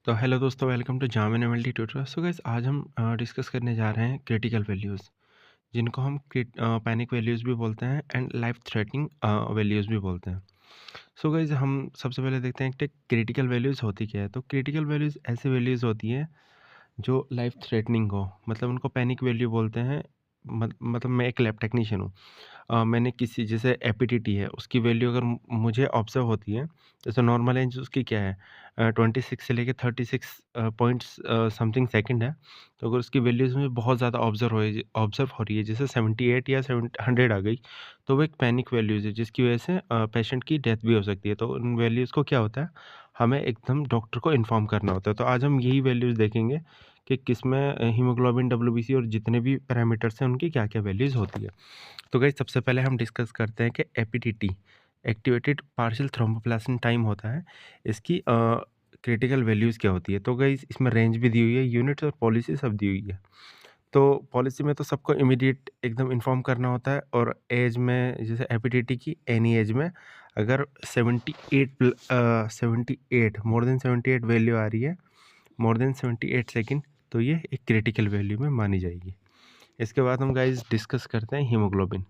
तो हेलो दोस्तों, welcome to जामिन एमएलटी ट्यूटर। सो गाइस, आज हम डिस्कस करने जा रहे हैं क्रिटिकल वैल्यूज़, जिनको हम पैनिक वैल्यूज़ भी बोलते हैं एंड लाइफ थ्रेटनिंग वैल्यूज़ भी बोलते हैं। सो गाइस, हम सबसे पहले देखते हैं कि क्रिटिकल वैल्यूज़ होती क्या है। तो क्रिटिकल वैल्यूज़ ऐसे वैल्यूज़ होती हैं जो लाइफ थ्रेटनिंग हो, मतलब उनको पैनिक वैल्यू बोलते हैं। मतलब मैं एक लैब टेक्नीशियन हूँ। मैंने किसी जैसे एपीटीटी है, उसकी वैल्यू अगर मुझे ऑब्ज़र्व होती है, जैसे नॉर्मल रेंज उसकी क्या है, 26 से लेके 36 पॉइंट्स समथिंग सेकंड है। तो अगर उसकी वैल्यूज़ मुझे बहुत ज़्यादा ऑब्ज़र्व हो रही है, जैसे 78 या 100 आ गई, तो वो एक पैनिक वैल्यूज़ है, जिसकी वजह से पेशेंट की डेथ भी हो सकती है। तो उन वैल्यूज़ को क्या होता है, हमें एकदम डॉक्टर को इन्फॉर्म करना होता है। तो आज हम यही वैल्यूज़ देखेंगे कि किसमें हीमोग्लोबिन, डब्ल्यूबीसी और जितने भी पैरामीटर्स हैं, उनकी क्या-क्या वैल्यूज़ होती है। तो गाइस, सबसे पहले हम डिस्कस करते हैं कि APTT, activated partial thromboplastin time होता है। इसकी क्रिटिकल वैल्यूज़ क्या होती है। तो गाइस, इसमें रेंज भी दी हुई है, यूनिट्स और पॉलिसी सब दी हुई है। तो पॉलिसी में तो सबको इमीडिएट एकदम इन्फॉर्म करना होता है, और एज में जैसे एपीटीटी की एनी एज में अगर 78 मोर देन 78 वैल्यू आ रही है, मोर देन 78 सेकंड, तो ये एक क्रिटिकल वैल्यू में मानी जाएगी। इसके बाद हम गाइस डिस्कस करते हैं हीमोग्लोबिन।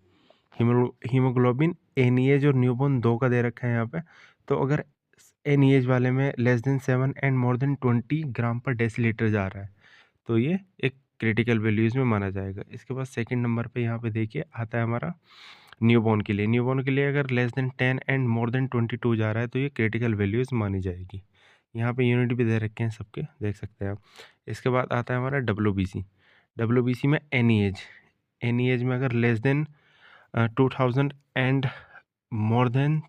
हीमोग्लोबिन एनीएज और न्यूबॉर्न 2 का दे रखा है यहाँ पे। तो अगर एनीएज वाले में less than 7 and more then 20 ग्राम पर डेसीलीटर जा रहा है, तो ये एक क्रिटिकल वैल्यूज़ में माना जाएगा। इसके बाद सेकंड नंबर पे यहाँ पे देखिए आता है हमारा न्यूबॉर्न के लिए। न्यूबॉर्न के लिए अगर less then 10 and more then 22 जा रहा है, तो ये क्रिटिकल वैल्यूज़ मानी जाएगी। यहाँ पे यूनिट भी दे रखे हैं सबके, देख सकते हैं आप। इसके बाद आता है हमारा डब्ल्यूबीसी। डब्ल्यूबीसी में एनीएज, एनीएज में अगर less then 2000 and more then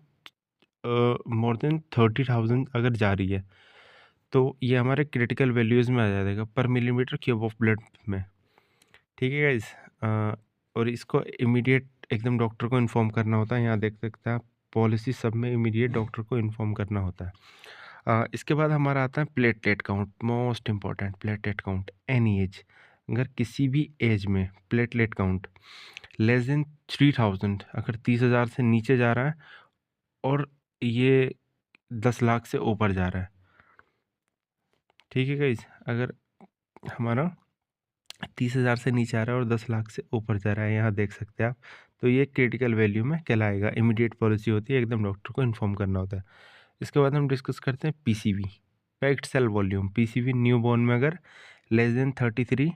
30,000 अगर जा रही है, तो ये हमारे क्रिटिकल वैल्यूज़ में आ जाएगा पर मिलीमीटर क्यूब ऑफ ब्लड में। ठीक है गाइस। और इसको इमीडिएट एकदम डॉक्टर को इन्फॉर्म करना होता है। यहाँ देख सकते हैं आप, पॉलिसी सब में इमीडिएट डॉक्टर को इन्फॉर्म करना होता है। इसके बाद हमारा आता है platelet count, most important platelet count, any age. अगर किसी भी एज में प्लेटलेट काउंट लेस देन 3000, अगर 30,000 से नीचे जा रहा है और ये 10 लाख से ऊपर जा रहा है, ठीक है गाइस। अगर हमारा 30,000 से नीचे आ रहा है और 10 लाख से ऊपर जा रहा है, यहाँ देख सकते हैं आप, तो ये क्रिटिकल वैल्यू में कहलाएगा। इमीडिएट पॉलिसी होती है, एकदम डॉक्टर को इन्फॉर्म करना होता है। इसके बाद हम डिस्कस करते हैं PCV, packed cell volume. PCV newborn में अगर less than 33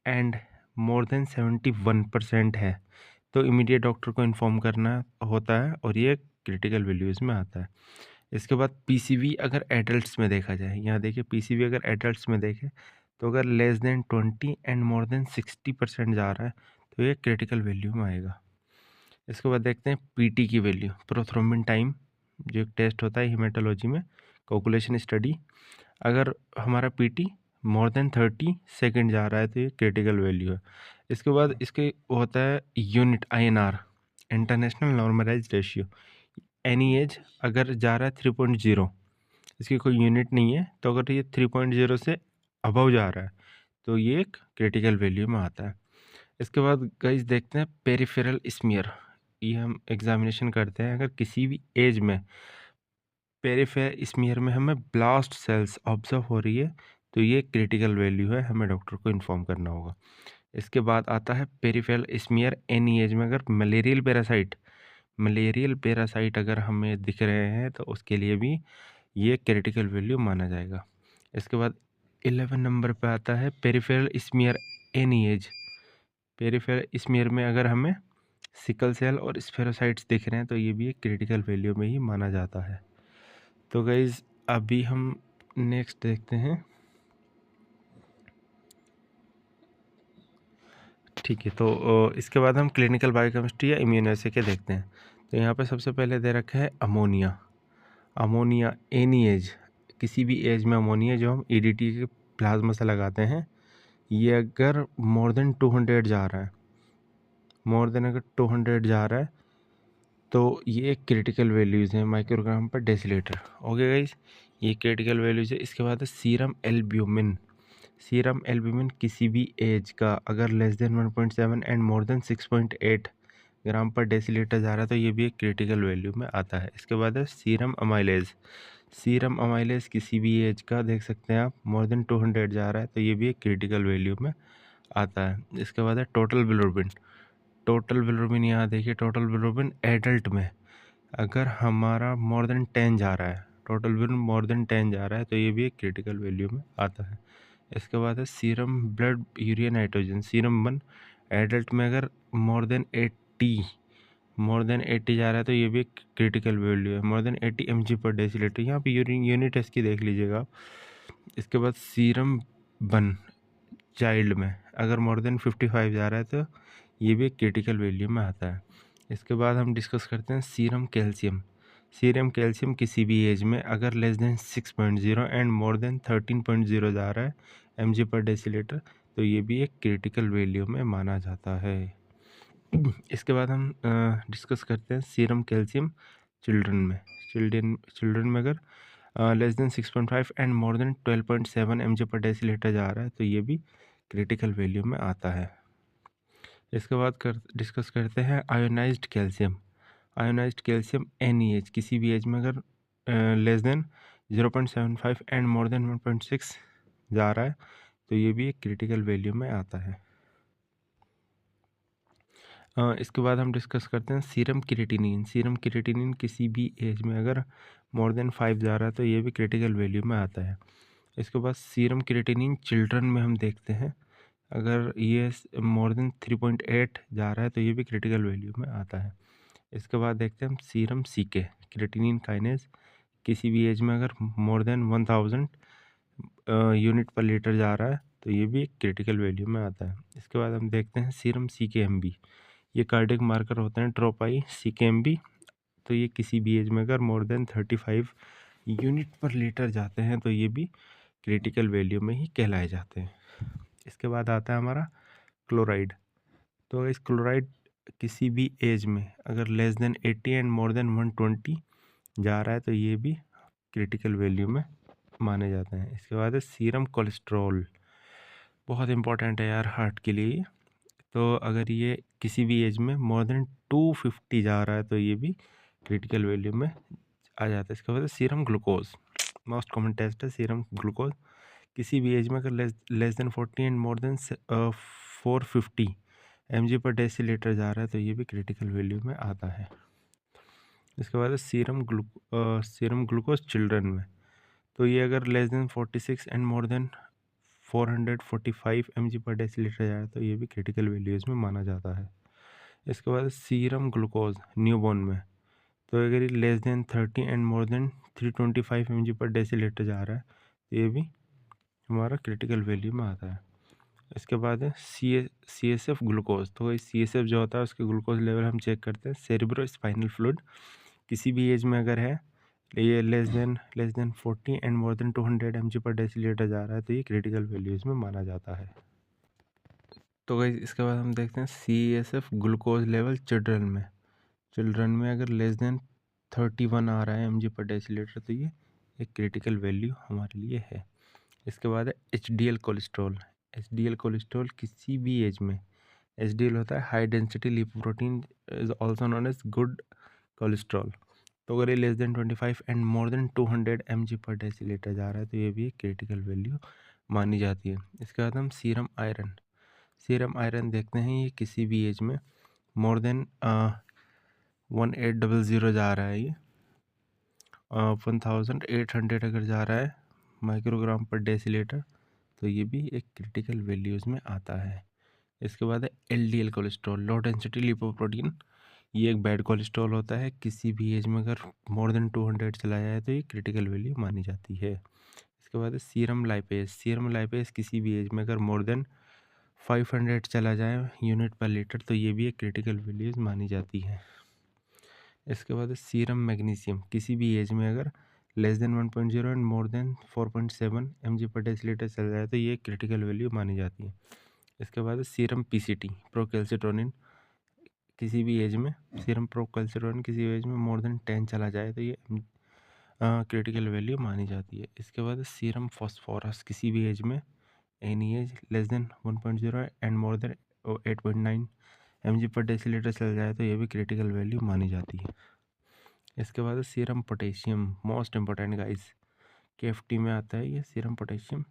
and more than 71% है, तो इमीडिएट डॉक्टर को इन्फॉर्म करना होता है, और ये क्रिटिकल वैल्यूज़ में आता है। इसके बाद पीसीवी अगर एडल्ट्स में देखा जाए, यहाँ देखिए पीसीवी अगर एडल्ट्स में देखें, तो अगर less then 20 and more then 60% जा रहा है, तो ये क्रिटिकल वैल्यू में आएगा। इसके बाद देखते हैं पीटी की वैल्यू, प्रोथ्रोम्बिन टाइम, जो एक टेस्ट होता है हीमेटोलॉजी में, कोगुलेशन स्टडी। अगर हमारा पीटी मोर देन 30 सेकंड जा रहा है, तो ये क्रिटिकल वैल्यू है। इसके बाद इसके होता है unit INR, international normalize ratio. Any age अगर जा रहा है 3.0, इसकी कोई यूनिट नहीं है, तो अगर ये 3.0 से अबव जा रहा है, तो ये एक क्रिटिकल वैल्यू में आता है। इसके बाद गाइस देखते हैं पेरिफेरल स्मीयर। ये हम एग्जामिनेशन करते हैं, अगर किसी भी एज में पेरिफेरल स्मीयर में हमें ब्लास्ट सेल्स ऑब्जर्व हो रही है, तो ये क्रिटिकल वैल्यू है, हमें डॉक्टर को इन्फॉर्म करना होगा। इसके बाद आता है पेरिफेरल स्मीयर एनी एज में अगर मलेरियल पैरासाइट अगर हमें दिख रहे हैं, तो उसके लिए भी ये क्रिटिकल वैल्यू माना जाएगा। इसके बाद 11 नंबर पे आता है peripheral smear any as. Peripheral smear में अगर हमें सिकल सेल और स्फेरोसाइट्स दिख रहे हैं, तो ये भी एक क्रिटिकल वैल्यू में ही माना जाता है। तो गाइज, अभी हम नेक्स्ट देखते हैं। ठीक है, तो इसके बाद हम क्लिनिकल बायोकेमिस्ट्री या इम्यूनोसे के देखते हैं। तो यहाँ पे सबसे पहले दे रखा है अमोनिया। अमोनिया एनी एज, किसी भी एज में अमोनिया जो हम ईडीटी के प्लाज्मा से लगाते हैं, ये अगर मोर देन 200 जा रहा है, मोर देन अगर 200 जा रहा है, तो ये क्रिटिकल वैल्यूज़ हैं माइक्रोग्राम पर डेसीलीटर। ओके गाइस, ये क्रिटिकल वैल्यूज़ है। इसके बाद है सीरम एल्ब्यूमिन। सीरम एल्ब्यूमिन किसी भी एज का अगर less then 1.7 and more then 6.8 ग्राम पर डेसीलीटर जा रहा है, तो ये भी एक क्रिटिकल वैल्यू में आता है। इसके बाद है सीरम अमाइलेज। सीरम अमाइलेज किसी भी एज का देख सकते हैं आप मोर देन 200 जा रहा है तो ये भी एक क्रिटिकल वैल्यू में आता है। इसके बाद है टोटल बिलिरुबिन। टोटल बिलिरुबिन यहाँ देखिए, टोटल बिलिरुबिन एडल्ट में अगर हमारा मोर देन 10 जा रहा है, टोटल बिलिरुबिन मोर देन 10 जा रहा है तो ये भी एक क्रिटिकल वैल्यू में आता है। इसके बाद है serum blood urea nitrogen. Serum 1 adult में अगर मोर देन 80 जा रहा है तो ये भी एक क्रिटिकल वैल्यू है। More than 80 mg per decilitre, यहाँ पे यूनिट टेस्ट की देख लीजिएगा आप। इसके बाद सीरम 1 चाइल्ड में अगर मोर देन 55 जा रहा है तो ये भी एक क्रिटिकल वैल्यू में आता है। इसके बाद हम डिस्कस करते हैं सीरम कैल्शियम। सीरम कैल्शियम किसी भी एज में अगर less then 6.0 and more then 13.0 जा रहा है mg पर डेसीलीटर तो ये भी एक क्रिटिकल वैल्यू में माना जाता है। इसके बाद हम डिस्कस करते हैं सीरम कैल्शियम चिल्ड्रन में। चिल्ड्रन में अगर less then 6.5 and more then 12.7 mg per deciliter जा रहा है तो ये भी क्रिटिकल वैल्यू में आता है। इसके बाद डिस्कस करते हैं ionised calcium. Ionised calcium any as किसी भी एज में अगर less then 0.75 and more then 1.6 जा रहा है तो ये भी एक क्रिटिकल वैल्यू में आता है। इसके बाद हम डिस्कस करते हैं सीरम क्रिएटिनिन। सीरम क्रिएटिनिन किसी भी एज में अगर मोर देन 5 जा रहा है तो ये भी क्रिटिकल वैल्यू में आता है। इसके बाद सीरम क्रिएटिनिन चिल्ड्रन में हम देखते हैं अगर ये मोर देन 3.8 जा रहा है तो ये भी क्रिटिकल वैल्यू में आता है। इसके बाद देखते हैं हम सीरम सीके क्रिएटिनिन काइनेज। किसी भी एज में अगर मोर देन 1000 यूनिट पर लीटर जा रहा है तो ये भी एक क्रिटिकल वैल्यू में आता है। इसके बाद हम देखते हैं सीरम CKMB। ये कार्डियक मार्कर होते हैं ट्रोपाई CKMB। तो ये किसी भी एज में अगर मोर देन 35 यूनिट पर लीटर जाते हैं तो ये भी क्रिटिकल वैल्यू में ही कहलाए जाते हैं। इसके बाद आता है हमारा क्लोराइड। तो इस क्लोराइड किसी भी एज में अगर less then 80 and more then 120 जा रहा है तो ये भी क्रिटिकल वैल्यू में माने जाते हैं। इसके बाद है सीरम कोलेस्ट्रॉल। बहुत इंपॉर्टेंट है यार हार्ट के लिए। तो अगर ये किसी भी एज में मोर देन 250 जा रहा है तो ये भी क्रिटिकल वैल्यू में आ जाता है। इसके बाद serum glucose. Most common test है सीरम ग्लूकोज। किसी भी एज में अगर less than 40 and more than 450 mg per deciliter जा रहा है तो ये भी क्रिटिकल वैल्यू में आता है। इसके बाद सीरम ग्लूकोज चिल्ड्रन में। तो ये अगर less then 46 and more then 445 mg per deciliter जा रहा है तो ये भी क्रिटिकल वैल्यूज़ में माना जाता है। इसके बाद सीरम ग्लूकोज न्यूबॉर्न में। तो अगर ये less then 30 and more then 325 mg per deciliter जा रहा है तो ये भी हमारा क्रिटिकल वैल्यू में आता है। इसके बाद है CSF ग्लूकोज। तो इस CSF जो होता है उसके ग्लूकोज लेवल हम चेक करते हैं। सेरिब्रो स्पाइनल फ्लूइड किसी भी एज में अगर है ये less than 40 and more than 200 mg per deciliter जा रहा है तो ये क्रिटिकल वैल्यूज़ में माना जाता है। तो गाइस इसके बाद हम देखते हैं CSF ग्लूकोज लेवल चिल्ड्रन में अगर लेस देन 31 आ रहा है mg पर डेसीलीटर तो ये एक क्रिटिकल वैल्यू हमारे लिए है। इसके बाद है HDL कोलेस्ट्रॉल। HDL कोलेस्ट्रॉल किसी भी एज में, HDL होता है high density lipoprotein is also known as good cholesterol. तो अगर ये less than 25 and more than 200 mg per deciliter जा रहा है तो ये भी एक क्रिटिकल वैल्यू मानी जाती है। इसके बाद हम सीरम आयरन देखते हैं। ये किसी भी एज में मोर देन 1800 जा रहा है, ये 1800 अगर जा रहा है माइक्रोग्राम पर डेसीलीटर तो ये भी एक क्रिटिकल वैल्यूज़ में आता है। इसके बाद है LDL cholesterol, low density lipoprotein. ये एक बैड कोलेस्ट्रॉल होता है। किसी भी एज में अगर मोर देन 200 चला जाए तो ये क्रिटिकल वैल्यू मानी जाती है। इसके बाद है सीरम लाइपेज किसी भी एज में अगर मोर देन 500 चला जाए यूनिट पर लीटर तो ये भी एक क्रिटिकल वैल्यूज मानी जाती है। इसके बाद सीरम मैग्नीशियम किसी भी एज में अगर less then 1.0 and more then 4.7 mg per decilitre चल जाए तो ये क्रिटिकल वैल्यू मानी जाती है। इसके बाद सीरम PCT प्रोकैल्सिटोनिन किसी भी एज में, सीरम प्रोकैल्सिटोनिन किसी एज में मोर देन 10 चला जाए तो ये क्रिटिकल वैल्यू मानी जाती है। इसके बाद सीरम फॉस्फोरस किसी भी एज में any as less than 1.0 and more then 8.9 mg per decilitre चल जाए तो ये भी क्रिटिकल वैल्यू मानी जाती है। इसके बाद serum potassium, most important guys, KFT में आता है ये सीरम पोटेशियम।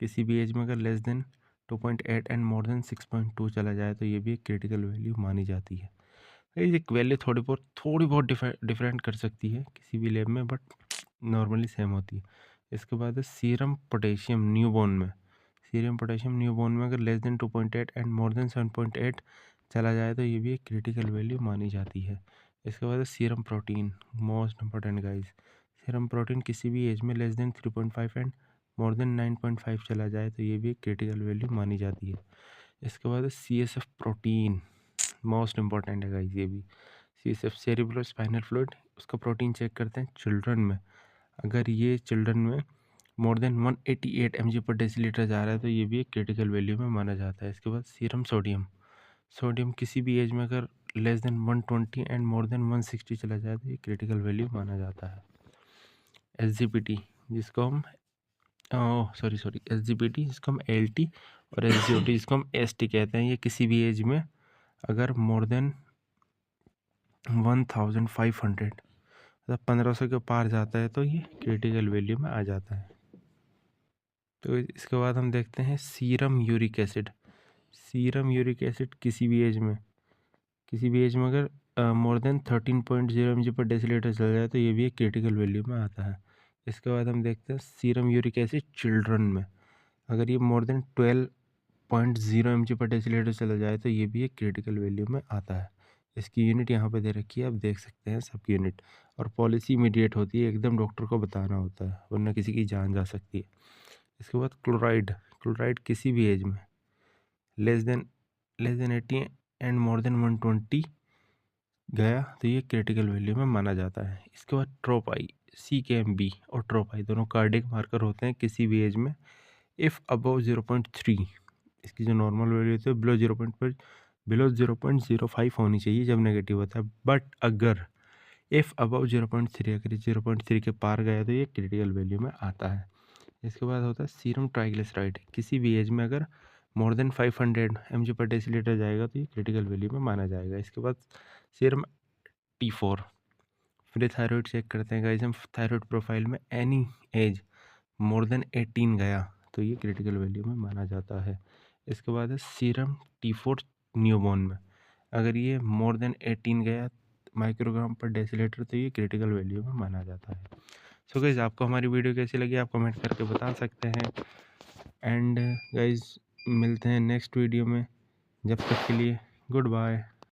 किसी भी एज में अगर less then 2.8 and more then 6.2 चला जाए तो ये भी एक क्रिटिकल वैल्यू मानी जाती है। ये वैल्यू थोड़ी बहुत डिफरेंट कर सकती है किसी भी लैब में, बट नॉर्मली सेम होती है। इसके बाद है सीरम पोटेशियम न्यूबॉर्न में। सीरम पोटेशियम न्यूबॉर्न में अगर less then 2.8 and more then 7.8 चला जाए तो ये भी एक क्रिटिकल वैल्यू मानी जाती है। इसके बाद है serum protein, most important guys. Serum protein किसी भी एज में less than 3.5 and more then 9.5 चला जाए तो ये भी एक क्रिटिकल वैल्यू मानी जाती है। इसके बाद है CSF प्रोटीन, मोस्ट इंपॉर्टेंट है गाइस ये भी। CSF सेरिब्रो स्पाइनल फ्लूइड, उसका प्रोटीन चेक करते हैं चिल्ड्रन में। अगर ये चिल्ड्रन में more than 188 mg per deciliter जा रहा है तो ये भी एक क्रिटिकल वैल्यू में माना जाता है। इसके बाद सीरम सोडियम, सोडियम किसी भी एज में अगर less then 120 and more then 160 चला जाए तो ये क्रिटिकल वैल्यू माना जाता है। SGPT जिसको हम SGPT जिसको हम LT और SGOT जिसको हम ST कहते हैं, ये किसी भी एज में अगर मोर देन 1500 मतलब 1500 के पार जाता है तो ये क्रिटिकल वैल्यू में आ जाता है। तो इसके बाद हम देखते हैं serum uric acid. Serum uric acid किसी भी एज में अगर more than 13.0 mg per decilitre चल जाए तो ये भी एक क्रिटिकल वैल्यू में आता है। इसके बाद हम देखते हैं सीरम यूरिक एसिड चिल्ड्रन में। अगर ये more than 12.0 mg per decilitre चला जाए तो ये भी एक क्रिटिकल वैल्यू में आता है। इसकी यूनिट यहाँ पे दे रखी है, आप देख सकते हैं सबकी यूनिट। और पॉलिसी इमीडिएट होती है, एकदम डॉक्टर को बताना होता है वरना किसी की जान जा सकती है। इसके बाद क्लोराइड किसी भी एज में less than 80 and more then 120 गया तो ये क्रिटिकल वैल्यू में माना जाता है। इसके बाद ट्रोपाई, CKMB और ट्रोपाई दोनों कार्डियक मार्कर होते हैं किसी भी एज में। इफ़ अबव 0.3, इसकी जो नॉर्मल वैल्यू होती है बिलो 0.05 होनी चाहिए जब नेगेटिव होता है। बट अगर इफ़ अबव 0.3, अगर 0.3 के पार गया तो ये क्रिटिकल वैल्यू में आता है। इसके बाद होता है सीरम ट्राइग्लिसराइड, किसी भी एज में अगर more than 500 mg per decilitre जाएगा तो ये क्रिटिकल वैल्यू में माना जाएगा। इसके बाद सीरम T4, फिर थायराइड चेक करते हैं गाइस हम। थायराइड प्रोफाइल में एनी एज मोर देन 18 गया तो ये क्रिटिकल वैल्यू में माना जाता है। इसके बाद है सीरम T4 न्यूबॉर्न में। अगर ये मोर देन 18 गया माइक्रोग्राम पर डेसीलीटर तो ये क्रिटिकल वैल्यू में माना जाता है। सो गाइस आपको हमारी वीडियो कैसी लगी आप कमेंट करके बता सकते हैं। एंड गाइस मिलते हैं नेक्स्ट वीडियो में, जब तक के लिए गुड बाय।